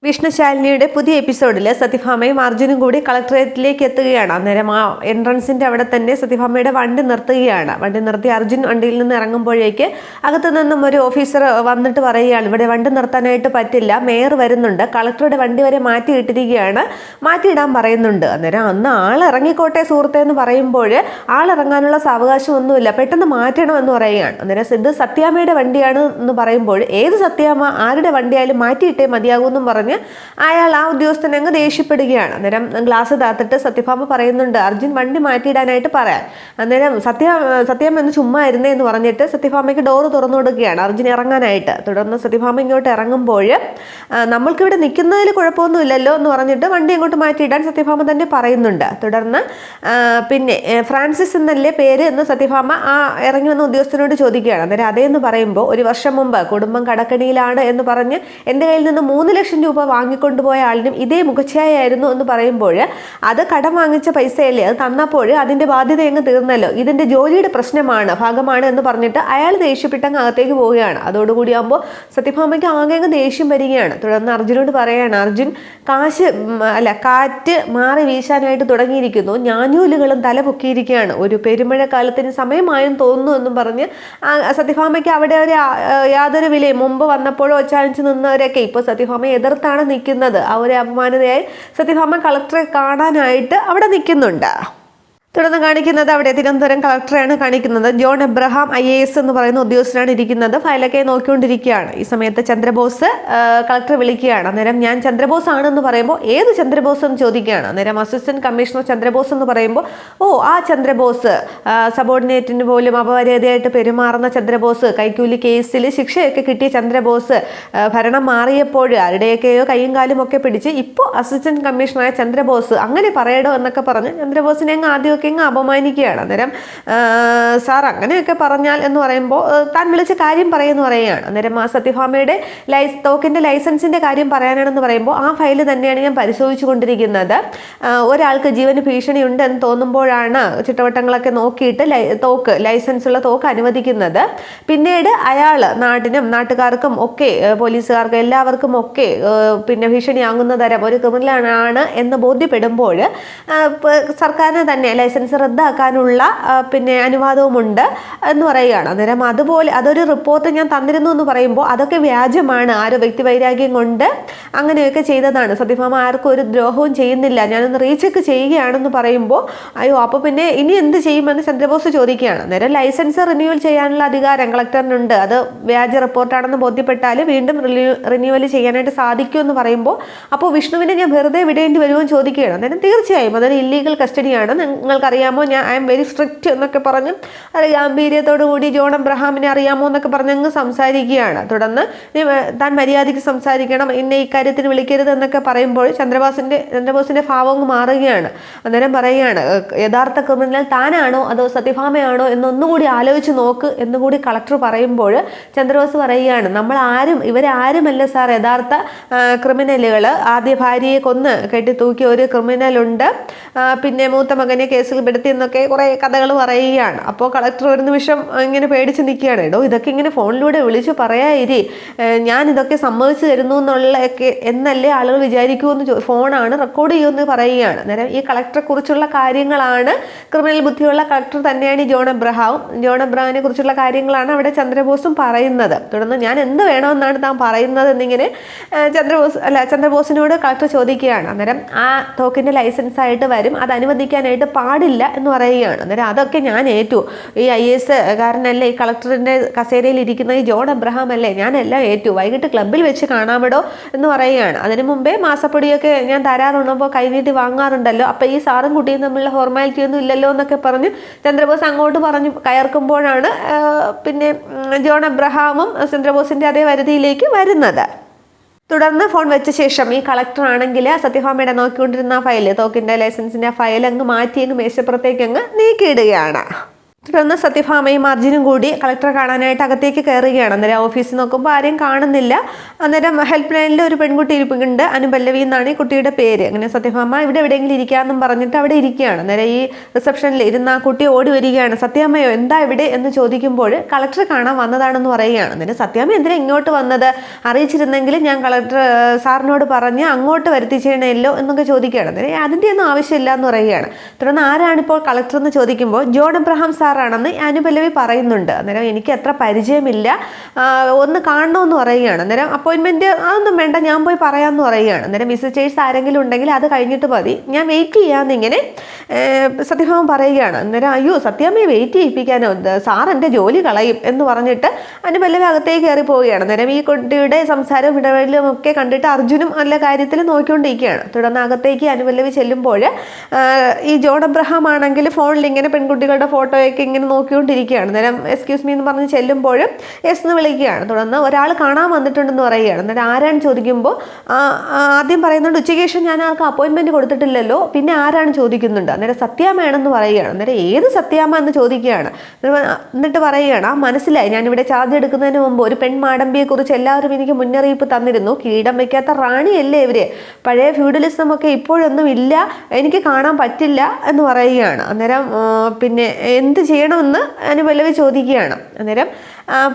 വിഷ്ണുശാലിനിയുടെ പുതിയ എപ്പിസോഡിൽ സത്യഭാമയും അർജുനും കൂടി കളക്ടറേറ്റിലേക്ക് എത്തുകയാണ്. അന്നേരം ആ എൻട്രൻസിന്റെ അവിടെ തന്നെ സത്യഭാമയുടെ വണ്ടി നിർത്തുകയാണ്. വണ്ടി നിർത്തി അർജുൻ വണ്ടിയിൽ നിന്ന് ഇറങ്ങുമ്പോഴേക്ക് അകത്തു നിന്നും ഒരു ഓഫീസർ വന്നിട്ട് പറയുകയാണ്, ഇവിടെ വണ്ടി നിർത്താനായിട്ട് പറ്റില്ല, മേയർ വരുന്നുണ്ട്, കളക്ടറുടെ വണ്ടി വരെ മാറ്റിയിട്ടിരിക്കുകയാണ്, മാറ്റിയിടാൻ പറയുന്നുണ്ട്. അന്നേരം അന്ന് ഇറങ്ങിക്കോട്ടെ സുഹൃത്തെ എന്ന് പറയുമ്പോൾ ആളിറങ്ങാനുള്ള സാവകാശമൊന്നുമില്ല, പെട്ടെന്ന് മാറ്റണമെന്ന് പറയുകയാണ്. അന്നേരം ഇത് സത്യാമ്മയുടെ വണ്ടിയാണ് എന്ന് പറയുമ്പോൾ ഏത് സത്യാമ്മ, ആരുടെ വണ്ടിയായാലും മാറ്റിയിട്ടേ മതിയാകുമെന്നും പറഞ്ഞ് അയാൾ ആ ഉദ്യോഗസ്ഥനെ അങ്ങ് ദേഷ്യപ്പെടുകയാണ്. അന്നേരം ഗ്ലാസ് താത്തിട്ട് സത്യഭാമ പറയുന്നുണ്ട്, അർജുൻ വണ്ടി മാറ്റിയിടാനായിട്ട് പറയാൻ. അന്നേരം സത്യാമ്മ എന്ന് ചുമ്മാ ഇരുന്നേ എന്ന് പറഞ്ഞിട്ട് സത്യഭാമയ്ക്ക് ഡോറ് തുറന്നു കൊടുക്കുകയാണ് അർജുൻ ഇറങ്ങാനായിട്ട്. തുടർന്ന് സത്യഭാമ ഇങ്ങോട്ട് ഇറങ്ങുമ്പോൾ നമ്മൾക്കിവിടെ നിൽക്കുന്നതിൽ കുഴപ്പമൊന്നുമില്ലല്ലോ എന്ന് പറഞ്ഞിട്ട് വണ്ടി അങ്ങോട്ട് മാറ്റിയിടാൻ സത്യഭാമ തന്നെ പറയുന്നുണ്ട്. തുടർന്ന് പിന്നെ ഫ്രാൻസിസ് എന്നല്ലേ പേര് എന്ന് സത്യഭാമ ആ ഇറങ്ങി വന്ന ഉദ്യോഗസ്ഥനോട് ചോദിക്കുകയാണ്. അന്നേരം അതേന്ന് പറയുമ്പോൾ ഒരു വർഷം മുമ്പ് കുടുംബം കടക്കണിയിലാണ് എന്ന് പറഞ്ഞ് എൻ്റെ കയ്യിൽ നിന്ന് 3 ലക്ഷം രൂപ വാങ്ങിക്കൊണ്ടുപോയ ആളിനും ഇതേ മുഖച്ഛായായിരുന്നു എന്ന് പറയുമ്പോൾ അത് കടം വാങ്ങിച്ച പൈസയല്ലേ, അത് തന്നപ്പോൾ അതിൻ്റെ ബാധ്യത അങ്ങ് തീർന്നല്ലോ, ഇതിൻ്റെ ജോലിയുടെ ഭാഗമാണ് എന്ന് പറഞ്ഞിട്ട് അയാൾ ദേഷ്യപ്പെട്ടങ്ങ് അകത്തേക്ക് പോവുകയാണ്. അതോടുകൂടി ആകുമ്പോൾ സത്യഭാമയ്ക്ക് ആകെ അങ്ങ് ദേഷ്യം വരികയാണ്. തുടർന്ന് അർജുനോട് പറയുകയാണ്, അർജുൻ കാറ്റ് മാറി വീശാനായിട്ട് തുടങ്ങിയിരിക്കുന്നു, ഞാഞ്ഞൂലുകളും തല പൊക്കിയിരിക്കുകയാണ്, ഒരു പെരുമഴക്കാലത്തിന് സമയമായും തോന്നുന്നു എന്നും പറഞ്ഞ് സത്യഭാമയ്ക്ക് അവിടെ ഒരു യാതൊരു വിലയും മുമ്പ് വന്നപ്പോഴോ ഒച്ചാനിച്ച് നിന്നവരൊക്കെ ഇപ്പോൾ സത്യഭാമയെ എതിർത്താണ് നിൽക്കുന്നത്. ആ ഒരു അപമാനതയായി സത്യഭാമ കളക്ടറെ കാണാനായിട്ട് അവിടെ നിൽക്കുന്നുണ്ട്. തുടർന്ന് കാണിക്കുന്നത് അവിടെ തിരുവനന്തപുരം കളക്ടറെയാണ് കാണിക്കുന്നത്. ജോൺ എബ്രഹാം IAS എന്ന് പറയുന്ന ഉദ്യോഗസ്ഥനാണ് ഇരിക്കുന്നത്. ഫയലൊക്കെ നോക്കിക്കൊണ്ടിരിക്കുകയാണ്. ഈ സമയത്ത് ചന്ദ്രബോസ് കളക്ടറെ വിളിക്കുകയാണ്. അന്നേരം ഞാൻ ചന്ദ്രബോസ് ആണെന്ന് പറയുമ്പോൾ ഏത് ചന്ദ്രബോസ് എന്ന് ചോദിക്കുകയാണ്. അന്നേരം അസിസ്റ്റന്റ് കമ്മീഷണർ ചന്ദ്രബോസ് എന്ന് പറയുമ്പോൾ ആ ചന്ദ്രബോസ്, സബോർഡിനേറ്റിന് പോലും അപമര്യാദയായിട്ട് പെരുമാറുന്ന ചന്ദ്രബോസ്, കൈക്കൂലി കേസിൽ ശിക്ഷയൊക്കെ കിട്ടിയ ചന്ദ്രബോസ്, ഭരണം മാറിയപ്പോൾ ആരുടെയൊക്കെയോ കൈയും കാലും ഒക്കെ പിടിച്ച് ഇപ്പോൾ അസിസ്റ്റന്റ് കമ്മീഷണറായ ചന്ദ്രബോസ്, അങ്ങനെ പറയടോ എന്നൊക്കെ പറഞ്ഞ് ചന്ദ്രബോസിനെ ആദ്യമൊക്കെ അപമാനിക്കുകയാണ്. അന്നേരം സാർ അങ്ങനെയൊക്കെ പറഞ്ഞാൽ എന്ന് പറയുമ്പോൾ താൻ വിളിച്ച കാര്യം പറയുമെന്ന് പറയുകയാണ്. അന്നേരം ആ സത്യഭാമയുടെ തോക്കിൻ്റെ ലൈസൻസിൻ്റെ കാര്യം പറയാനാണെന്ന് പറയുമ്പോൾ ആ ഫയൽ തന്നെയാണ് ഞാൻ പരിശോധിച്ചു കൊണ്ടിരിക്കുന്നത്. ഒരാൾക്ക് ജീവന് ഭീഷണി ഉണ്ട് എന്ന് തോന്നുമ്പോഴാണ് ചിട്ടവട്ടങ്ങളൊക്കെ നോക്കിയിട്ട് ലൈസൻസുള്ള തോക്ക് അനുവദിക്കുന്നത്. പിന്നീട് അയാൾ നാട്ടിനും നാട്ടുകാർക്കും ഒക്കെ പോലീസുകാർക്കും എല്ലാവർക്കും ഒക്കെ പിന്നെ ഭീഷണിയാകുന്ന തരം ഒരു ക്രിമിനലാണ് എന്ന് ബോധ്യപ്പെടുമ്പോൾ സർക്കാരിന് തന്നെ ലൈസൻസ് റദ്ദാക്കാനുള്ള പിന്നെ അനുവാദവുമുണ്ട് എന്ന് പറയുകയാണ്. അന്നേരം അതുപോലെ അതൊരു റിപ്പോർട്ട് ഞാൻ തന്നിരുന്നു എന്ന് പറയുമ്പോൾ അതൊക്കെ വ്യാജമാണ്, ആരോ വ്യക്തിവൈരാഗ്യം കൊണ്ട് അങ്ങനെയൊക്കെ ചെയ്തതാണ്, സത്യഭാമ ആർക്കും ഒരു ദ്രോഹവും ചെയ്യുന്നില്ല, ഞാനൊന്ന് റീചെക്ക് ചെയ്യുകയാണെന്ന് പറയുമ്പോൾ അയ്യോ അപ്പോൾ പിന്നെ ഇനി എന്ത് ചെയ്യുമെന്ന് ചന്ദ്രബോസ് ചോദിക്കുകയാണ്. അന്നേരം ലൈസൻസ് റിന്യൂവൽ ചെയ്യാനുള്ള അധികാരം കളക്ടറിനുണ്ട്, അത് വ്യാജ റിപ്പോർട്ടാണെന്ന് ബോധ്യപ്പെട്ടാൽ വീണ്ടും റിന്യൂവൽ ചെയ്യാനായിട്ട് സാധിക്കുമെന്ന് പറയുമ്പോൾ അപ്പോൾ വിഷ്ണുവിനെ ഞാൻ വെറുതെ വിടേണ്ടി വരുമെന്ന് ചോദിക്കുകയാണ്. അന്നേരം തീർച്ചയായും അതൊരു ഇല്ലീഗൽ കസ്റ്റഡിയാണ്, നിങ്ങൾക്കറിയാമോ, ഞാൻ ഐ എം വെരി സ്ട്രിക്റ്റ് എന്നൊക്കെ പറഞ്ഞ് ഗാംഭീര്യത്തോടു കൂടി ജോൺ എബ്രഹാമിനെ അറിയാമോ എന്നൊക്കെ പറഞ്ഞ് അങ്ങ് സംസാരിക്കുകയാണ്. തുടർന്ന് താൻ മര്യാദയ്ക്ക് സംസാരിക്കണം, എന്നെ ഇക്കാര്യത്തിന് വിളിക്കരുത് എന്നൊക്കെ പറയുമ്പോൾ ചന്ദ്രബോസിന്റെ ഭാവം അങ്ങ് മാറുകയാണ്. അന്നേരം പറയുകയാണ്, യഥാർത്ഥ ക്രിമിനൽ താനാണോ അതോ സത്യഭാമയാണോ എന്നൊന്നുകൂടി ആലോചിച്ച് നോക്ക് എന്നുകൂടി കളക്ടർ പറയുമ്പോൾ ചന്ദ്രബോസ് പറയുകയാണ്, ഇവരാരുമല്ല സാർ യഥാർത്ഥ ക്രിമിനലുകൾ, ആദ്യ ഭാര്യയെ കൊന്ന് കെട്ടി തൂക്കിയ ഒരു ക്രിമിനലുണ്ട്, പിന്നെ മൂത്ത മകനെ കേസിൽ പെടുത്തി എന്നൊക്കെ കുറേ കഥകൾ പറയുകയാണ്. അപ്പോൾ കളക്ടർ ഒരു നിമിഷം ഇങ്ങനെ പേടിച്ച് നിൽക്കുകയാണ്. ഇതൊക്കെ ഇങ്ങനെ ഫോണിലൂടെ വിളിച്ച് പറയാതിരി, ഞാൻ ഇതൊക്കെ സമ്മതിച്ചു തരുന്നു എന്നുള്ളതൊക്കെ എന്നല്ലേ ആളുകൾ വിചാരിക്കുമെന്ന് ഫോണാണ് റെക്കോർഡ് ചെയ്യുമെന്ന് പറയുകയാണ്. അന്നേരം ഈ കളക്ടറെ കുറിച്ചുള്ള കാര്യങ്ങളാണ്, ക്രിമിനൽ ബുദ്ധിയുള്ള കളക്ടർ തന്നെയാണ് ഈ ജോൺ എബ്രഹാമിനെ കുറിച്ചുള്ള കാര്യങ്ങളാണ് അവിടെ ചന്ദ്രബോസും പറയുന്നത്. തുടർന്ന് ഞാൻ എന്ത് വേണമെന്നാണ് താൻ പറയുന്നത് എന്നിങ്ങനെ ചന്ദ്രബോസിനോട് കളക്ടർ ചോദിക്കുകയാണ്. അന്നേരം ആ തോക്കിൻ്റെ ലൈസൻസ് ആയിട്ട് വരും, അത് അനുവദിക്കാനായിട്ട് പാടില്ല എന്ന് പറയുകയാണ്. അന്നേരം അതൊക്കെ ഞാൻ ഏറ്റു, ഈ IAS കാരനല്ലേ, ഈ കളക്ടറിൻ്റെ കസേരയിൽ ഇരിക്കുന്ന ഈ ജോൺ എബ്രഹാം അല്ലേ, ഞാനെല്ലാം ഏറ്റു, വൈകിട്ട് ക്ലബ്ബിൽ വെച്ച് കാണാമിടോ എന്ന് പറയുകയാണ്. അതിന് മുമ്പേ മാസപ്പൊടിയൊക്കെ ഞാൻ തരാറുണ്ടപ്പോൾ കൈനീട്ടി വാങ്ങാറുണ്ടല്ലോ, അപ്പോൾ ഈ സാറും കുട്ടിയും തമ്മിലുള്ള ഫോർമാലിറ്റി ഒന്നും ഇല്ലല്ലോ എന്നൊക്കെ പറഞ്ഞ് ചന്ദ്രബോസ് അങ്ങോട്ട് പറഞ്ഞു കയർക്കുമ്പോഴാണ് പിന്നെ ജോൺ എബ്രഹാമും ചന്ദ്രബോസിൻ്റെ അതേ വരുതിയിലേക്ക് വരുന്നത്. തുടർന്ന് ഫോൺ വെച്ച ശേഷം ഈ കളക്ടർ ആണെങ്കിൽ സത്യഭാമയുടെ നോക്കിക്കൊണ്ടിരുന്ന ഫയൽ, തോക്കിൻ്റെ ലൈസൻസിൻ്റെ ഫയൽ അങ്ങ് മാറ്റി അങ്ങ് മേശപ്പുറത്തേക്ക് അങ്ങ് നീക്കിയിടുകയാണ്. തുടർന്ന് സത്യഭാമയും അർജുനും കൂടി കളക്ടറെ കാണാനായിട്ട് അകത്തേക്ക് കയറുകയാണ്. അന്നേരം ഓഫീസിൽ നോക്കുമ്പോൾ ആരെയും കാണുന്നില്ല. അന്നേരം ഹെൽപ്പ് ലൈനിൽ ഒരു പെൺകുട്ടി ഇരിപ്പുണ്ട്, അനുപല്ലവി എന്നാണ് ഈ കുട്ടിയുടെ പേര്. അങ്ങനെ സത്യഭാമ ഇവിടെ എവിടെയെങ്കിലും ഇരിക്കാമെന്നും പറഞ്ഞിട്ട് അവിടെ ഇരിക്കുകയാണ്. അന്നേരം ഈ റിസപ്ഷനിൽ ഇരുന്ന ആ കുട്ടി ഓടി വരികയാണ്. സത്യാമ്മയോ എന്താ ഇവിടെ എന്ന് ചോദിക്കുമ്പോൾ കളക്ടറെ കാണാൻ വന്നതാണെന്ന് പറയുകയാണ്. അന്നേരം സത്യാമ്മ എന്തിനാ ഇങ്ങോട്ട് വന്നത്, അറിയിച്ചിരുന്നെങ്കിൽ ഞാൻ കളക്ടർ സാറിനോട് പറഞ്ഞ് അങ്ങോട്ട് വരുത്തിച്ചേണല്ലോ എന്നൊക്കെ ചോദിക്കുകയാണ്. അന്നേരം അതിൻ്റെ ഒന്നും ആവശ്യമില്ല എന്ന് പറയുകയാണ്. തുടർന്ന് ആരാണിപ്പോൾ കളക്ടർ എന്ന് ചോദിക്കുമ്പോൾ ജോൺ എബ്രഹാം സാറാണെന്ന് അനുപല്ലവി പറയുന്നുണ്ട്. അന്നേരം എനിക്ക് അത്ര പരിചയമില്ല, ഒന്ന് കാണണമെന്ന് പറയുകയാണ്. അന്നേരം അപ്പോയിൻമെൻറ്റ് അതൊന്നും വേണ്ട, ഞാൻ പോയി പറയാമെന്ന് പറയുകയാണ്. അന്നേരം വിസിറ്റേഴ്സ് ആരെങ്കിലും ഉണ്ടെങ്കിൽ അത് കഴിഞ്ഞിട്ട് മതി, ഞാൻ വെയിറ്റ് ചെയ്യാമെന്ന് ഇങ്ങനെ സത്യഭാമ പറയുകയാണ്. അന്നേരം അയ്യോ സത്യാമ്മയെ വെയിറ്റ് ചെയ്യിപ്പിക്കാനോ, സാർ എൻ്റെ ജോലി കളയും എന്ന് പറഞ്ഞിട്ട് അനുപല്ലവി അകത്തേക്ക് കയറി പോവുകയാണ്. അന്നേരം ഈ കുട്ടിയുടെ സംസാരവും ഇടപെടലും ഒക്കെ കണ്ടിട്ട് അർജുനും നല്ല കാര്യത്തിൽ നോക്കിക്കൊണ്ടിരിക്കുകയാണ്. തുടർന്ന് അകത്തേക്ക് അനുപല്ലവി ചെല്ലുമ്പോൾ ഈ ജോൺ എബ്രഹാം ആണെങ്കിൽ ഫോണിൽ ഇങ്ങനെ പെൺകുട്ടികളുടെ ഫോട്ടോയൊക്കെ ഇങ്ങനെ നോക്കിക്കൊണ്ടിരിക്കുകയാണ്. അന്നേരം എക്സ്ക്യൂസ് മീ എന്ന് പറഞ്ഞ് ചെല്ലുമ്പോൾ എസ് എന്ന് വിളിക്കുകയാണ്. തുടർന്ന് ഒരാൾ കാണാൻ വന്നിട്ടുണ്ടെന്ന് പറയുകയാണ്. അന്നേരം ആരാണ് ചോദിക്കുമ്പോൾ ആദ്യം പറയുന്നുണ്ട് ഉച്ചയ്ക്ക് ശേഷം ഞാൻ ആൾക്ക് അപ്പോയിൻമെൻറ്റ് കൊടുത്തിട്ടില്ലല്ലോ, പിന്നെ ആരാണ് ചോദിക്കുന്നുണ്ട്. അന്നേരം സത്യാമ്മയാണെന്ന് പറയുകയാണ്. അന്നേരം ഏത് സത്യാമ്മ എന്ന് ചോദിക്കുകയാണ്. എന്നിട്ട് പറയുകയാണ് മനസ്സിലായി, ഞാനിവിടെ ചാർജ് എടുക്കുന്നതിന് മുമ്പ് ഒരു പെൺമാടമ്പിയെക്കുറിച്ച് എല്ലാവരും എനിക്ക് മുന്നറിയിപ്പ് തന്നിരുന്നു. കിരീടം വയ്ക്കാത്ത റാണിയല്ലേ ഇവര്, പഴയ ഫ്യൂഡലിസം ഒക്കെ ഇപ്പോഴൊന്നും ഇല്ല, എനിക്ക് കാണാൻ പറ്റില്ല എന്ന് പറയുകയാണ്. അന്നേരം പിന്നെ എന്ത് ചെയ്യണമെന്ന് അനുപല്ലവി ചോദിക്കുകയാണ്. അന്നേരം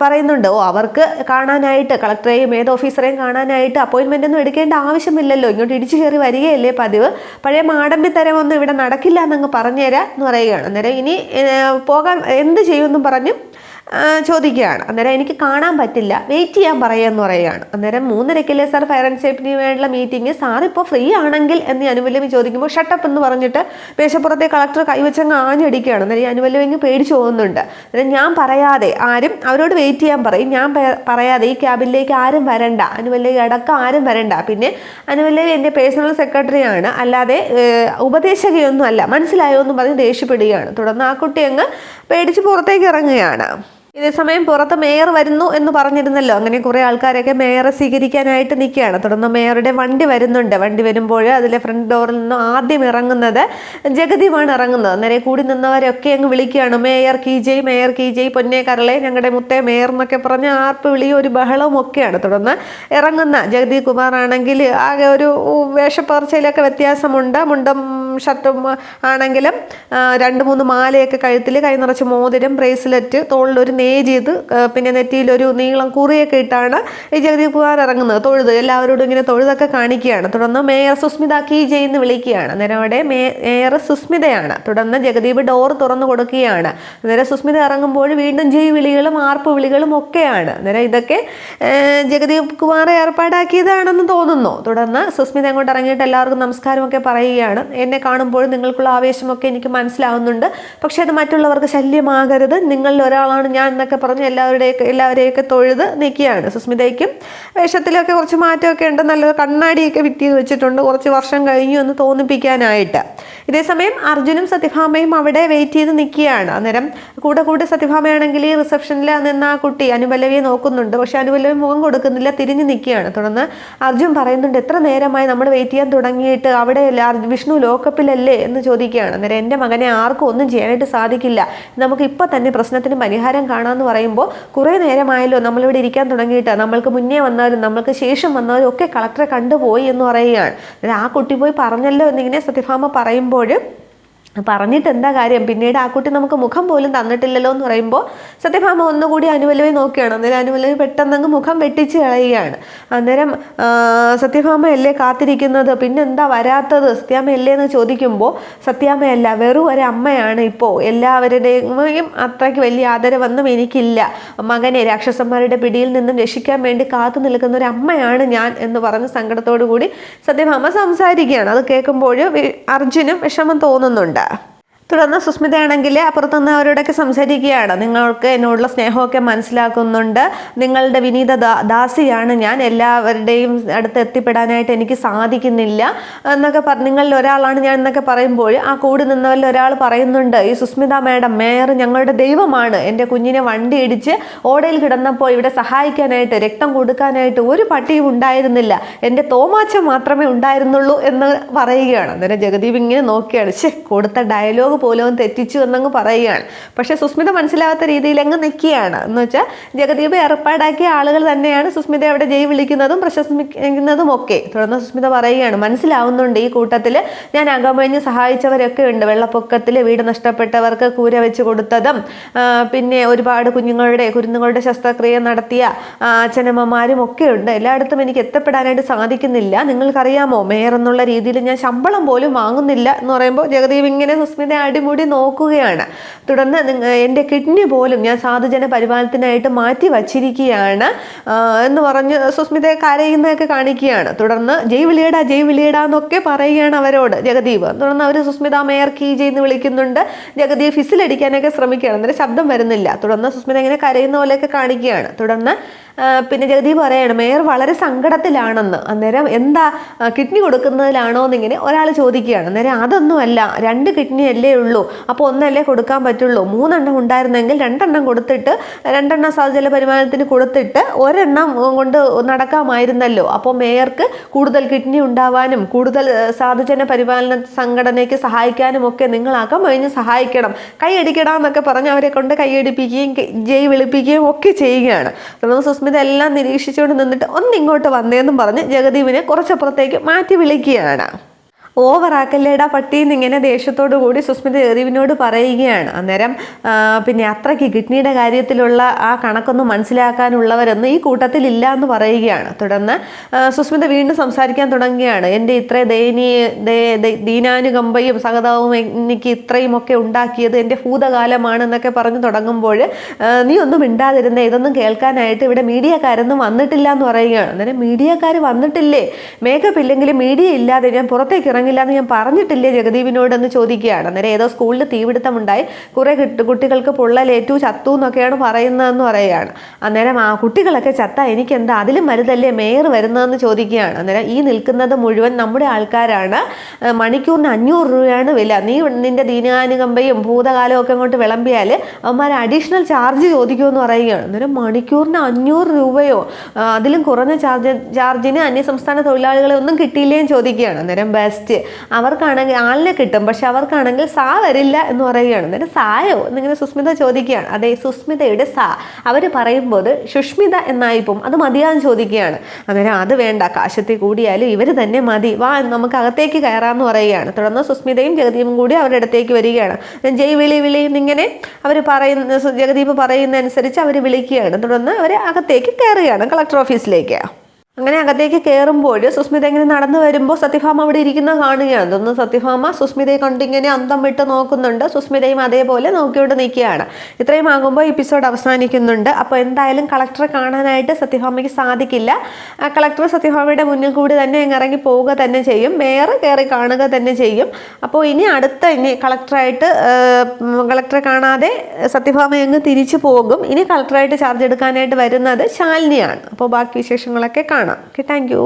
പറയുന്നുണ്ട് അവർക്ക് കാണാനായിട്ട് കളക്ടറെയും ഏത് ഓഫീസറെയും കാണാനായിട്ട് അപ്പോയിൻമെൻ്റ് ഒന്നും എടുക്കേണ്ട ആവശ്യമില്ലല്ലോ, ഇങ്ങോട്ട് ഇടിച്ചു കയറി വരികയല്ലേ പതിവ്, പഴയ മാടമ്പി തരമൊന്നും ഇവിടെ നടക്കില്ല എന്നങ്ങ് പറഞ്ഞുതരാം എന്ന് പറയുകയാണ്. അന്നേരം ഇനി പോകാൻ എന്ത് ചെയ്യുമെന്നും പറഞ്ഞ് ചോദിക്കുകയാണ്. അന്നേരം എനിക്ക് കാണാൻ പറ്റില്ല, വെയിറ്റ് ചെയ്യാൻ പറയാമെന്ന് പറയുകയാണ്. അന്നേരം 3:30 സാർ ഫയർ ആൻഡ് സേഫ്റ്റിക്ക് വേണ്ടിയുള്ള മീറ്റിംഗ്, സാർ ഇപ്പോൾ ഫ്രീ ആണെങ്കിൽ എന്ന് അനുപല്ലവി ചോദിക്കുമ്പോൾ ഷട്ടപ്പ് എന്ന് പറഞ്ഞിട്ട് മേശപ്പുറത്തെ കളക്ടർ കൈവച്ചങ്ങ് ആഞ്ഞടിക്കുകയാണ്. അന്നേരം ഈ അനുപല്ലവി പേടിച്ചു പോകുന്നുണ്ട്. അന്നേരം ഞാൻ പറയാതെ ആരും അവരോട് വെയിറ്റ് ചെയ്യാൻ പറയും, ഞാൻ പറയാതെ ഈ ക്യാബിനിലേക്ക് ആരും വരണ്ട, അനുപല്ലവി അടക്കം ആരും വരണ്ട. പിന്നെ അനുപല്ലവി എൻ്റെ പേഴ്സണൽ സെക്രട്ടറിയാണ്, അല്ലാതെ ഉപദേശകയൊന്നും അല്ല, മനസ്സിലായോ എന്ന് പറഞ്ഞ് ദേഷ്യപ്പെടുകയാണ്. തുടർന്ന് ആ കുട്ടി അങ്ങ് പേടിച്ച് പുറത്തേക്ക് ഇറങ്ങുകയാണ്. ഇതേസമയം പുറത്ത് മേയർ വരുന്നു എന്ന് പറഞ്ഞിരുന്നല്ലോ, അങ്ങനെ കുറേ ആൾക്കാരൊക്കെ മേയറെ സ്വീകരിക്കാനായിട്ട് നിൽക്കുകയാണ്. തുടർന്ന് മേയറുടെ വണ്ടി വരുന്നുണ്ട്. വണ്ടി വരുമ്പോൾ അതിലെ ഫ്രണ്ട് ഡോറിൽ നിന്നും ആദ്യം ഇറങ്ങുന്നത് ജഗദീപാണ് ഇറങ്ങുന്നത്. അന്നേരം കൂടി നിന്നവരൊക്കെ അങ്ങ് വിളിക്കുകയാണ് മേയർ കീ ജയ്, മേയർ കീ ജയ്, പൊന്നേ കരളെ, ഞങ്ങളുടെ മുത്തേ മേയർ എന്നൊക്കെ പറഞ്ഞ് ആർപ്പ് വിളിയും ഒരു ബഹളവും ഒക്കെയാണ്. തുടർന്ന് ഇറങ്ങുന്ന ജഗദീപ് കുമാർ ആണെങ്കിൽ ആകെ ഒരു വേഷപ്പകർച്ചയിലൊക്കെ വ്യത്യാസമുണ്ട്. മുണ്ടും ഷർട്ടും ആണെങ്കിലും 2-3 മാലയൊക്കെ കഴുത്തിൽ, കൈ നിറച്ച് മോതിരം, ബ്രേസ്ലെറ്റ്, തോളിലൊരു ചെയ്ത് പിന്നെ നെറ്റിയിലൊരു നീളം കുറിയൊക്കെ ഇട്ടാണ് ഈ ജഗദീപ് കുമാർ ഇറങ്ങുന്നത്. തൊഴുത് എല്ലാവരോടും ഇങ്ങനെ തൊഴുതൊക്കെ കാണിക്കുകയാണ്. തുടർന്ന് മേയർ സുസ്മിത കീ ജയ് എന്ന് വിളിക്കുകയാണ്. അന്നേരം അവിടെ മേയർ സുസ്മിതയാണ്. തുടർന്ന് ജഗദീപ് ഡോർ തുറന്നു കൊടുക്കുകയാണ്. അന്നേരം സുസ്മിത ഇറങ്ങുമ്പോൾ വീണ്ടും ജയ് വിളികളും ആർപ്പ് വിളികളും ഒക്കെയാണ്. അന്നേരം ഇതൊക്കെ ജഗദീപ് കുമാർ ഏർപ്പാടാക്കിയതാണെന്ന് തോന്നുന്നു. തുടർന്ന് സുസ്മിത അങ്ങോട്ട് ഇറങ്ങിയിട്ട് എല്ലാവർക്കും നമസ്കാരമൊക്കെ പറയുകയാണ്. എന്നെ കാണുമ്പോൾ നിങ്ങൾക്കുള്ള ആവേശമൊക്കെ എനിക്ക് മനസ്സിലാവുന്നുണ്ട്, പക്ഷേ അത് മറ്റുള്ളവർക്ക് ശല്യമാകരുത്, നിങ്ങളിൽ ഒരാളാണ് ഞാൻ എന്നൊക്കെ പറഞ്ഞ് എല്ലാവരെയൊക്കെ തൊഴുത് നിൽക്കുകയാണ്. സുസ്മിതയ്ക്കും വേഷത്തിലൊക്കെ കുറച്ച് മാറ്റമൊക്കെ ഉണ്ട്, നല്ല കണ്ണാടിയൊക്കെ ഫിറ്റ് ചെയ്ത് വെച്ചിട്ടുണ്ട്, കുറച്ച് വർഷം കഴിഞ്ഞു എന്ന് തോന്നിപ്പിക്കാനായിട്ട്. ഇതേസമയം അർജുനും സത്യഭാമയും അവിടെ വെയിറ്റ് ചെയ്ത് നിൽക്കുകയാണ്. അന്നേരം കൂടെ സത്യഭാമയാണെങ്കിൽ ഈ റിസപ്ഷനിൽ നിന്ന് ആ കുട്ടി അനുപല്ലവിയെ നോക്കുന്നുണ്ട്, പക്ഷെ അനുപല്ലവി മുഖം കൊടുക്കുന്നില്ല, തിരിഞ്ഞു നിൽക്കുകയാണ്. തുടർന്ന് അർജുൻ പറയുന്നുണ്ട് എത്ര നേരമായി നമ്മൾ വെയിറ്റ് ചെയ്യാൻ തുടങ്ങിയിട്ട്, അവിടെ വിഷ്ണു ലോക്കപ്പിലല്ലേ എന്ന് ചോദിക്കുകയാണ്. അന്നേരം എൻ്റെ മകനെ ആർക്കും ഒന്നും ചെയ്യാനായിട്ട് സാധിക്കില്ല, നമുക്ക് ഇപ്പം തന്നെ പ്രശ്നത്തിന് പരിഹാരം കാണാമെന്ന് പറയുമ്പോൾ കുറേ നേരമായല്ലോ നമ്മളിവിടെ ഇരിക്കാൻ തുടങ്ങിയിട്ട്, നമ്മൾക്ക് മുന്നേ വന്നവരും നമ്മൾക്ക് ശേഷം വന്നവരും ഒക്കെ കളക്ടറെ കണ്ടുപോയി എന്ന് പറയുകയാണ്. ആ കുട്ടി പോയി പറഞ്ഞല്ലോ എന്നിങ്ങനെ സത്യഭാമ പറയുമ്പോൾ പറഞ്ഞിട്ട് എന്താ കാര്യം, പിന്നീട് ആ കുട്ടി നമുക്ക് മുഖം പോലും തന്നിട്ടില്ലല്ലോ എന്ന് പറയുമ്പോൾ സത്യഭാമ ഒന്നുകൂടി അനുപല്ലവി നോക്കുകയാണ്. അന്നേരം അനുപല്ലവി പെട്ടെന്നങ്ങ് മുഖം വെട്ടിച്ച് കളയുകയാണ്. അന്നേരം സത്യഭാമയല്ലേ കാത്തിരിക്കുന്നത്, പിന്നെ എന്താ വരാത്തത്, സത്യാമ്മയല്ലേ എന്ന് ചോദിക്കുമ്പോൾ സത്യാമ്മയല്ല, വെറും ഒരു അമ്മയാണ് ഇപ്പോൾ, എല്ലാവരുടെയും അത്രയ്ക്ക് വലിയ ആദരവൊന്നും എനിക്കില്ല, മകനെ രാക്ഷസന്മാരുടെ പിടിയിൽ നിന്നും രക്ഷിക്കാൻ വേണ്ടി കാത്തു നിൽക്കുന്ന ഒരു അമ്മയാണ് ഞാൻ എന്ന് പറഞ്ഞ് സങ്കടത്തോടു കൂടി സത്യഭാമ സംസാരിക്കുകയാണ്. അത് കേൾക്കുമ്പോൾ അർജുനും വിഷമം തോന്നുന്നുണ്ട്. തുടർന്ന് സുസ്മിതയാണെങ്കിൽ അപ്പുറത്തുനിന്ന് അവരോടൊക്കെ സംസാരിക്കുകയാണ്. നിങ്ങൾക്ക് എന്നോടുള്ള സ്നേഹമൊക്കെ മനസ്സിലാക്കുന്നുണ്ട്, നിങ്ങളുടെ വിനീത ദാസിയാണ് ഞാൻ, എല്ലാവരുടെയും അടുത്ത് എത്തിപ്പെടാനായിട്ട് എനിക്ക് സാധിക്കുന്നില്ല എന്നൊക്കെ നിങ്ങളിൽ ഒരാളാണ് ഞാൻ എന്നൊക്കെ പറയുമ്പോൾ ആ കൂടി നിന്നവരിൽ ഒരാൾ പറയുന്നുണ്ട്, ഈ സുസ്മിത മാഡം മേയർ ഞങ്ങളുടെ ദൈവമാണ്, എൻ്റെ കുഞ്ഞിനെ വണ്ടി ഇടിച്ച് ഓടയിൽ കിടന്നപ്പോൾ ഇവിടെ സഹായിക്കാനായിട്ട് രക്തം കൊടുക്കാനായിട്ട് ഒരു പട്ടിയും ഉണ്ടായിരുന്നില്ല, എൻ്റെ തോമാച്ച മാത്രമേ ഉണ്ടായിരുന്നുള്ളൂ എന്ന് പറയുകയാണ്. അന്നേരം ജഗദീപ് ഇങ്ങനെ നോക്കിയാണ്, കൊടുത്ത ഡയലോഗ് പോലും തെറ്റിച്ചു എന്നങ്ങ് പറയുകയാണ്. പക്ഷേ സുസ്മിത മനസ്സിലാവാത്ത രീതിയിൽ അങ്ങ് നിൽക്കുകയാണ്. എന്ന് വെച്ചാൽ ജഗദീപ് ഏർപ്പാടാക്കിയ ആളുകൾ തന്നെയാണ് സുസ്മിത അവിടെ ജയ് വിളിക്കുന്നതും പ്രശംസിക്കുന്നതും ഒക്കെ. തുടർന്ന് സുസ്മിത പറയുകയാണ്, മനസ്സിലാവുന്നുണ്ട് ഈ കൂട്ടത്തിൽ ഞാൻ അകമഴിഞ്ഞ് സഹായിച്ചവരൊക്കെ ഉണ്ട്. വെള്ളപ്പൊക്കത്തിൽ വീട് നഷ്ടപ്പെട്ടവർക്ക് കൂര വെച്ച് കൊടുത്തതും പിന്നെ ഒരുപാട് കുരുന്നുകളുടെ ശസ്ത്രക്രിയ നടത്തിയ അച്ഛനമ്മമാരും ഒക്കെ ഉണ്ട്. എല്ലായിടത്തും എനിക്ക് എത്തപ്പെടാനായിട്ട് സാധിക്കുന്നില്ല. നിങ്ങൾക്കറിയാമോ, മേയർ എന്നുള്ള രീതിയിൽ ഞാൻ ശമ്പളം പോലും വാങ്ങുന്നില്ല എന്ന് പറയുമ്പോൾ ജഗദീപ് ഇങ്ങനെ സുസ്മിതയെ അടിമുടി നോക്കുകയാണ്. തുടർന്ന് എൻ്റെ കിഡ്നി പോലും ഞാൻ സാധുജന പരിപാലനത്തിനായിട്ട് മാറ്റി വച്ചിരിക്കുകയാണ് എന്ന് പറഞ്ഞ് സുസ്മിതയെ കരയുന്നതൊക്കെ കാണിക്കുകയാണ്. തുടർന്ന് ജയ് വിളിയടാ എന്നൊക്കെ പറയുകയാണ് അവരോട് ജഗദീപ്. തുടർന്ന് അവർ സുസ്മിത മേയർ കീ എന്ന് വിളിക്കുന്നുണ്ട്. ജഗദീപ് ഫിസിലടിക്കാനൊക്കെ ശ്രമിക്കുകയാണ്, അന്നേരം ശബ്ദം വരുന്നില്ല. തുടർന്ന് സുസ്മിത ഇങ്ങനെ കരയുന്ന പോലെയൊക്കെ കാണിക്കുകയാണ്. തുടർന്ന് പിന്നെ ജഗദീപ് പറയാണ് മേയർ വളരെ സങ്കടത്തിലാണെന്ന്. അന്നേരം എന്താ കിഡ്നി കൊടുക്കുന്നതിലാണോ എന്നിങ്ങനെ ഒരാൾ ചോദിക്കുകയാണ്. അന്നേരം അതൊന്നുമല്ല, 2 കിഡ്നി അല്ലേ ഉള്ളൂ, അപ്പോൾ ഒന്നല്ലേ കൊടുക്കാൻ പറ്റുള്ളൂ. 3 എണ്ണം ഉണ്ടായിരുന്നെങ്കിൽ 2 എണ്ണം കൊടുത്തിട്ട് 2 എണ്ണം സാധുജല പരിപാലനത്തിന് കൊടുത്തിട്ട് 1 എണ്ണം കൊണ്ട് നടക്കാമായിരുന്നല്ലോ. അപ്പോൾ മേയർക്ക് കൂടുതൽ കിഡ്നി ഉണ്ടാവാനും കൂടുതൽ സാധുജന പരിപാലന സംഘടനയ്ക്ക് സഹായിക്കാനും ഒക്കെ നിങ്ങൾ അകമഴിഞ്ഞ് സഹായിക്കണം, കൈയടിക്കണം എന്നൊക്കെ പറഞ്ഞ് അവരെ കൊണ്ട് കൈയടിപ്പിക്കുകയും ജയ് വിളിപ്പിക്കുകയും ഒക്കെ ചെയ്യുകയാണ്. തുടർന്ന് സുസ്മിത എല്ലാം നിരീക്ഷിച്ചുകൊണ്ട് നിന്നിട്ട് ഒന്നിങ്ങോട്ട് വന്നേന്നും പറഞ്ഞ് ജഗദീപിനെ കുറച്ചപ്പുറത്തേക്ക് മാറ്റി വിളിക്കുകയാണ്. ഓവറാക്കല്ലേടാ പട്ടിന്ന് ഇങ്ങനെ ദേഷ്യത്തോടു കൂടി സുസ്മിത ജഗദീപിനോട് പറയുകയാണ്. അന്നേരം പിന്നെ അത്രയ്ക്ക് കിഡ്നിയുടെ കാര്യത്തിലുള്ള ആ കണക്കൊന്നും മനസ്സിലാക്കാനുള്ളവരൊന്നും ഈ കൂട്ടത്തിൽ ഇല്ല എന്ന് പറയുകയാണ്. തുടർന്ന് സുസ്മിത വീണ്ടും സംസാരിക്കാൻ തുടങ്ങുകയാണ്. എൻ്റെ ഇത്ര ദീനാനുകമ്പയും സഹതാവും എനിക്ക് ഇത്രയും ഒക്കെ ഉണ്ടാക്കിയത് എൻ്റെ ഭൂതകാലമാണ് എന്നൊക്കെ പറഞ്ഞു തുടങ്ങുമ്പോൾ നീ ഒന്നും മിണ്ടാതിരുന്നേ, ഇതൊന്നും കേൾക്കാനായിട്ട് ഇവിടെ മീഡിയക്കാരൊന്നും വന്നിട്ടില്ല എന്ന് പറയുകയാണ്. അന്നേരം മീഡിയക്കാർ വന്നിട്ടില്ലേ, മേക്കപ്പ് ഇല്ലെങ്കിലും മീഡിയ ഇല്ലാതെ ഞാൻ പുറത്തേക്ക് ഇറങ്ങില്ല എന്ന് ഞാൻ പറഞ്ഞിട്ടില്ലേ ജഗദീപിനോട് എന്ന് ചോദിക്കുകയാണ്. അന്നേരം ഏതോ സ്കൂളിൽ തീപിടുത്തമുണ്ടായി, കുറേ കുട്ടികൾക്ക് പൊള്ളലേറ്റു, ചത്തു എന്നൊക്കെയാണ് പറയുന്നതെന്ന് പറയുകയാണ്. അന്നേരം ആ കുട്ടികളൊക്കെ ചത്താ എനിക്കെന്താ, അതിലും വലുതല്ലേ മേയർ വരുന്നതെന്ന് ചോദിക്കുകയാണ്. അന്നേരം ഈ നിൽക്കുന്നത് മുഴുവൻ നമ്മുടെ ആൾക്കാരാണ്, മണിക്കൂറിന് 500 രൂപയാണ് വില. നീ നിന്റെ ദീനാനുകമ്പയും ഭൂതകാലവും ഒക്കെ അങ്ങോട്ട് വിളമ്പിയാൽ അവന്മാർ അഡീഷണൽ ചാർജ് ചോദിക്കുമെന്ന് പറയുകയാണ്. അന്നേരം മണിക്കൂറിന് 500 രൂപയോ അതിലും കുറഞ്ഞ ചാർജിന് അന്യസംസ്ഥാന തൊഴിലാളികളെ ഒന്നും കിട്ടിയില്ലേന്ന് ചോദിക്കുകയാണ്. അന്നേരം ബെസ്റ്റ്, അവർക്കാണെങ്കിൽ ആളിനെ കിട്ടും, പക്ഷെ അവർക്കാണെങ്കിൽ സാ വരില്ല എന്ന് പറയുകയാണ്. അന്നേരം സായോ എന്നിങ്ങനെ സുസ്മിത ചോദിക്കുകയാണ്. അതെ, സുസ്മിതയുടെ സാ അവർ പറയുമ്പോൾ സുഷ്മിത എന്നായിപ്പോൾ അത് മതിയാന്ന് ചോദിക്കുകയാണ്. അന്നേരം അത് വേണ്ട, കാശത്തി കൂടിയാലും ഇവർ തന്നെ മതി, വാ നമുക്ക് അകത്തേക്ക് കയറാമെന്ന് പറയുകയാണ്. തുടർന്ന് സുസ്മിതയും ജഗദീപും കൂടി അവരുടെ അടുത്തേക്ക് വരികയാണ്. ജയ് വിളി എന്നിങ്ങനെ അവർ ജഗദീപ് പറയുന്ന അനുസരിച്ച് അവർ വിളിക്കുകയാണ്. തുടർന്ന് അവർ അകത്തേക്ക് കയറുകയാണ് കളക്ടർ ഓഫീസിലേക്ക്. അങ്ങനെ അകത്തേക്ക് കയറുമ്പോൾ സുസ്മിത ഇങ്ങനെ നടന്നു വരുമ്പോൾ സത്യഭാമ അവിടെ ഇരിക്കുന്ന കാണുകയാണ്. അതൊന്ന് സത്യഭാമ സുസ്മിതയെ കണ്ടിങ്ങനെ അന്തം വിട്ട് നോക്കുന്നുണ്ട്. സുസ്മിതയും അതേപോലെ നോക്കിയോണ്ട് നിൽക്കുകയാണ്. ഇത്രയും ആകുമ്പോൾ എപ്പിസോഡ് അവസാനിക്കുന്നുണ്ട്. അപ്പോൾ എന്തായാലും കളക്ടറെ കാണാനായിട്ട് സത്യഭാമയ്ക്ക് സാധിക്കില്ല. കളക്ടർ സത്യഭാമയുടെ മുന്നിൽ കൂടി തന്നെ ഇറങ്ങി പോവുക തന്നെ ചെയ്യും, മേയർ കയറി കാണുക തന്നെ ചെയ്യും. അപ്പോൾ ഇനി കളക്ടറെ കാണാതെ സത്യഭാമ അങ്ങ് തിരിച്ചു പോകും. ഇനി കളക്ടറായിട്ട് ചാർജ് എടുക്കാനായിട്ട് വരുന്നത് ശാലിനിയാണ്. അപ്പോൾ ബാക്കി വിശേഷങ്ങളൊക്കെ കാണാം. Okay, thank you.